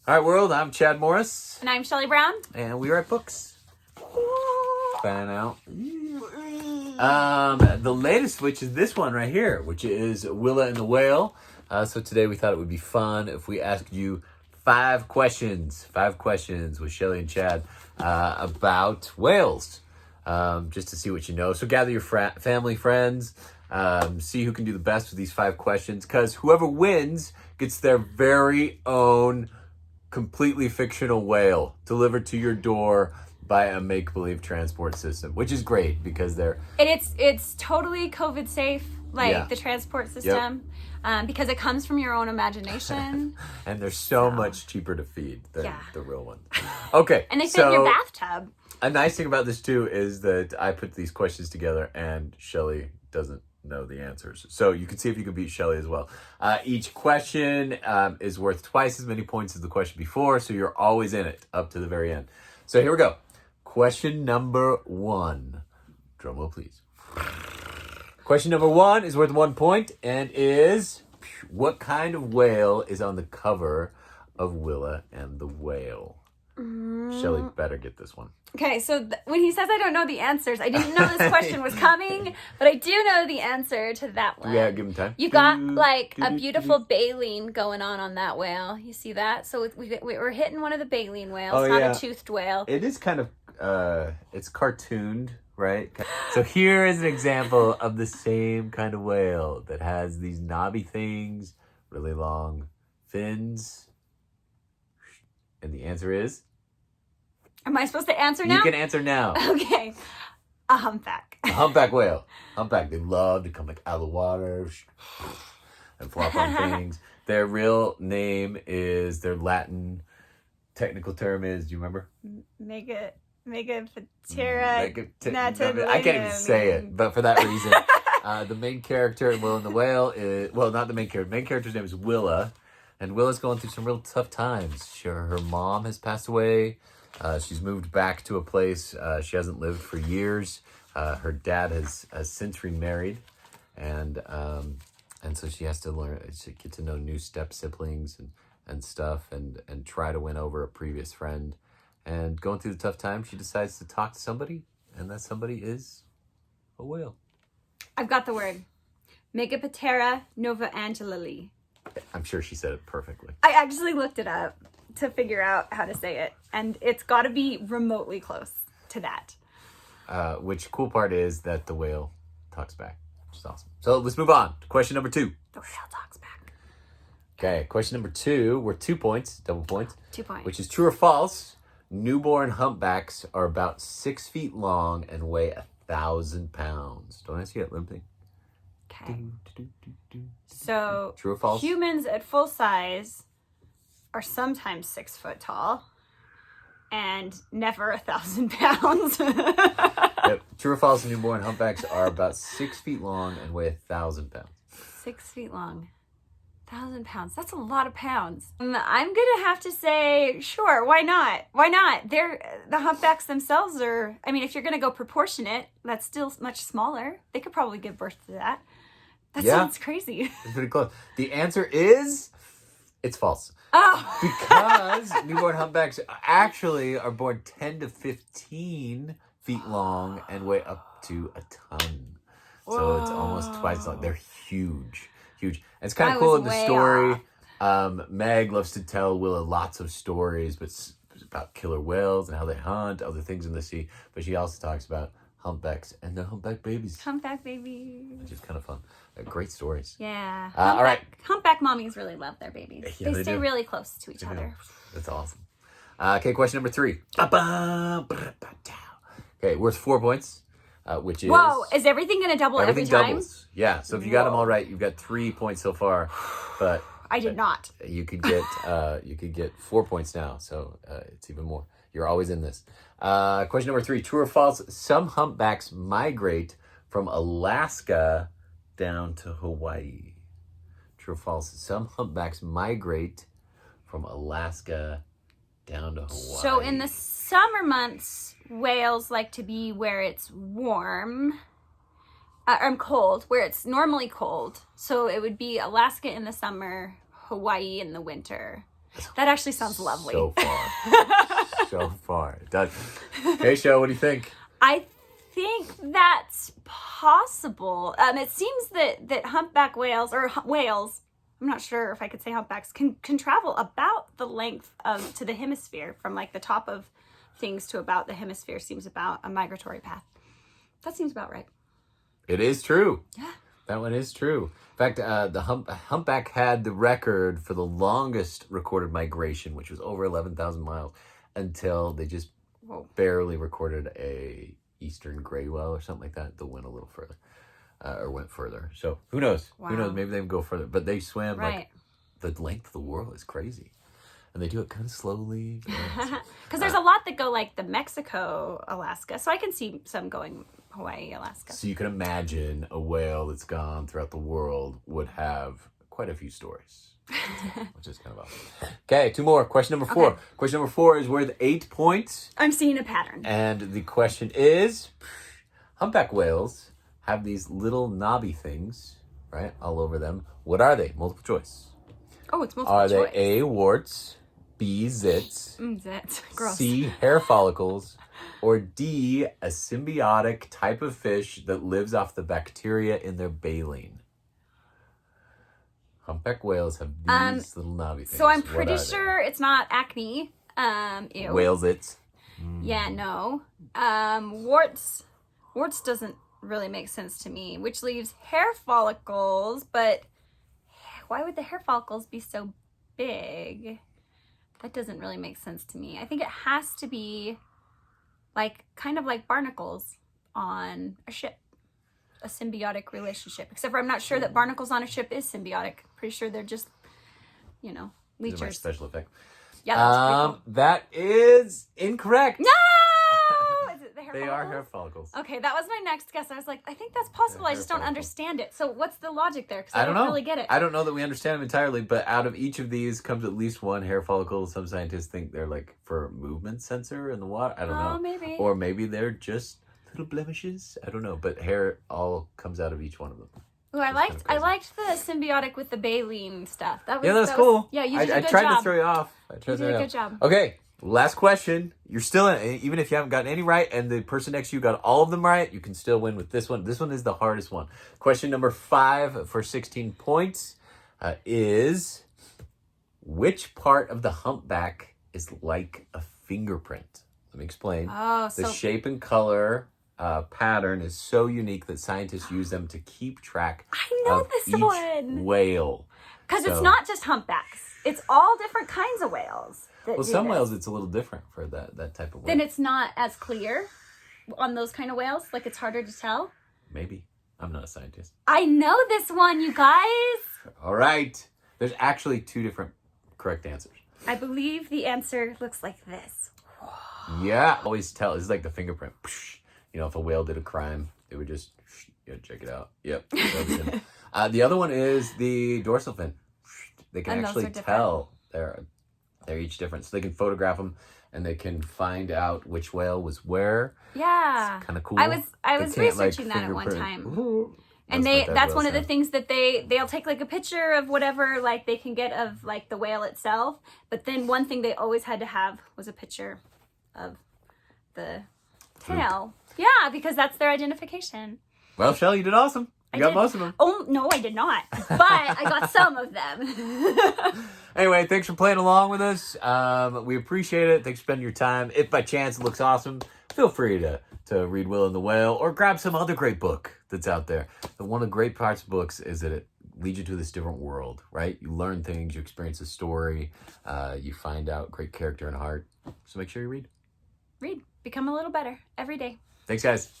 All right, world, I'm Chad Morris. And I'm Shelly Brown. And we write books. Fan out. The latest, which is this one right here, which is Willa and the Whale. So today we thought it would be fun if we asked you 5 questions with Shelly and Chad about whales, just to see what you know. So gather your family, friends, see who can do the best with these 5 questions, because whoever wins gets their very own completely fictional whale delivered to your door by a make-believe transport system, which is great because they're... And it's totally COVID safe, the transport system, because it comes from your own imagination. And they're so much cheaper to feed than the real ones. Okay. And they fit in your bathtub. A nice thing about this too is that I put these questions together and Shelly doesn't know the answers. So you can see if you can beat Shelly as well. Each question is worth twice as many points as the question before, so you're always in it up to the very end. So here we go. Question number 1. Drum roll, please. Question number 1 is worth 1 point and is, what kind of whale is on the cover of Willa and the Whale? Shelly better get this one. Okay, so when he says I don't know the answers, I didn't know this question was coming, but I do know the answer to that one. Yeah, give him time. You got a beautiful baleen going on that whale. You see that? So we're hitting one of the baleen whales, not a toothed whale. It is kind of, it's cartooned, right? So here is an example of the same kind of whale that has these knobby things, really long fins. And the answer is? Am I supposed to answer now? You can answer now. Okay. A humpback. A humpback whale. Humpback. They love to come out of the water and flop on things. Their real name is, their Latin technical term is, do you remember? Megaptera. I can't even say it, but for that reason, the main character in Willa and the Whale is, well, not the main character. The main character's name is Willa, and Willa's going through some real tough times. Her mom has passed away. She's moved back to a place she hasn't lived for years. Her dad has since remarried, and so she has to get to know new step siblings and stuff, and try to win over a previous friend. And going through the tough time, she decides to talk to somebody, and that somebody is a whale. I've got the word. Megaptera novaangelali. I'm sure she said it perfectly. I actually looked it up to figure out how to say it, and it's got to be remotely close to that. Which cool part is that the whale talks back, which is awesome. So let's move on to question number 2. The whale talks back. Okay, question number 2, we're 2 points, double points. 2 points. Which is true or false. Newborn humpbacks are about 6 feet long and weigh 1,000 pounds. Don't I see it limping? Okay. So true or false? Humans at full size are sometimes 6 foot tall and never 1,000 pounds. Yep. True or false? Newborn humpbacks are about 6 feet long and weigh 1,000 pounds. 6 feet long. 1,000 pounds. That's a lot of pounds. I'm gonna have to say, sure, why not? Why not? The humpbacks themselves are, I mean, if you're gonna go proportionate, that's still much smaller. They could probably give birth to that. That sounds crazy. It's pretty close. The answer is, it's false. Oh. Because newborn humpbacks actually are born 10 to 15 feet long and weigh up to a ton. So it's almost twice long. They're huge. Huge. And it's kind of cool in the story. Meg loves to tell Willa lots of stories, but it's about killer whales and how they hunt, other things in the sea. But she also talks about humpbacks and the humpback babies. Humpback babies. Which is kind of fun. Great stories. Yeah. All right. Humpback mommies really love their babies. Yeah, they stay really close to each other. That's awesome. Okay, question number 3. Okay, worth 4 points. Which is... Whoa, is everything going to double every time? Doubles. Yeah, so if you got them all right, you've got 3 points so far. But I did not. You could get 4 points now, so it's even more. You're always in this. Question number 3, true or false? Some humpbacks migrate from Alaska down to Hawaii. True or false? Some humpbacks migrate from Alaska down to Hawaii. So in the summer months, whales like to be where it's warm, cold, where it's normally cold. So it would be Alaska in the summer, Hawaii in the winter. That actually sounds lovely. So far. So far. It does. Okay, Shell, what do you think? I think that's possible. It seems that humpback whales, or whales, I'm not sure if I could say humpbacks, can travel about the length to the hemisphere, from like the top of things to about the hemisphere seems about a migratory path. That seems about right. It is true. Yeah. That one is true. In fact, the humpback had the record for the longest recorded migration, which was over 11,000 miles, until they just barely recorded a eastern gray whale or something like that that went a little further, or went further. So who knows? Wow. Who knows? Maybe they can go further. But they swam like the length of the world is crazy. And they do it kind of slowly. Because there's a lot that go like the Mexico, Alaska. So I can see some going Hawaii, Alaska. So you can imagine a whale that's gone throughout the world would have quite a few stories. Which is kind of awesome. Okay, 2 more. Question number 4. Okay. Question number 4 is worth 8 points. I'm seeing a pattern. And the question is, humpback whales have these little knobby things, right, all over them. What are they? Multiple choice. Oh, it's multiple choice. Are they A, warts, B, zits, zits. Gross. C, hair follicles, or D, a symbiotic type of fish that lives off the bacteria in their baleen? Humpback whales have these little knobby things. So I'm pretty sure it's not acne. Ew. Whale zits. Yeah, no. Warts doesn't really make sense to me, which leaves hair follicles, but why would the hair follicles be so big? That doesn't really make sense to me. I think it has to be like kind of like barnacles on a ship. A symbiotic relationship. Except for I'm not sure that barnacles on a ship is symbiotic. Pretty sure they're just, leechers. These are my special effect. Yeah, that's pretty cool. That is incorrect. No! Is it the hair They follicles? are hair follicles. Okay, that was my next guess. I was like, I think that's possible. I just don't understand it. So what's the logic there? Because I don't really get it. I don't know that we understand them entirely, but out of each of these comes at least one hair follicle. Some scientists think they're like for movement sensor in the water. I don't know. Maybe. Or maybe they're just little blemishes. I don't know, but hair all comes out of each one of them. Ooh, I liked the symbiotic with the baleen stuff. That's cool. Yeah, you did a good job. I tried to throw you off. You did a good job. Okay, last question. You're still in, even if you haven't gotten any right, and the person next to you got all of them right, you can still win with this one. This one is the hardest one. Question number 5 for 16 points is, which part of the humpback is like a fingerprint? Let me explain. The shape and color pattern is so unique that scientists use them to keep track of each whale. Because it's not just humpbacks. It's all different kinds of whales. Some whales, it's a little different for that type of whale. Then it's not as clear on those kind of whales? Like it's harder to tell? Maybe. I'm not a scientist. I know this one, you guys. All right. There's actually 2 different correct answers. I believe the answer looks like this. Yeah. Always tell. It's like the fingerprint. If a whale did a crime, they would just check it out. Yep. The other one is the dorsal fin. They can actually tell they're each different. So they can photograph them and they can find out which whale was where. Yeah. It's kind of cool. I was researching that at one time. And that's one of the things that they'll take like a picture of whatever like they can get of like the whale itself. But then one thing they always had to have was a picture of the tail. Yeah, because that's their identification. Well, Shelly, you did awesome. You got most of them. Oh, no, I did not. But I got some of them. Anyway, thanks for playing along with us. We appreciate it. Thanks for spending your time. If by chance it looks awesome, feel free to read Willa and the Whale or grab some other great book that's out there. But one of the great parts of books is that it leads you to this different world, right? You learn things, you experience a story, you find out great character and heart. So make sure you read. Read. Become a little better every day. Thanks, guys.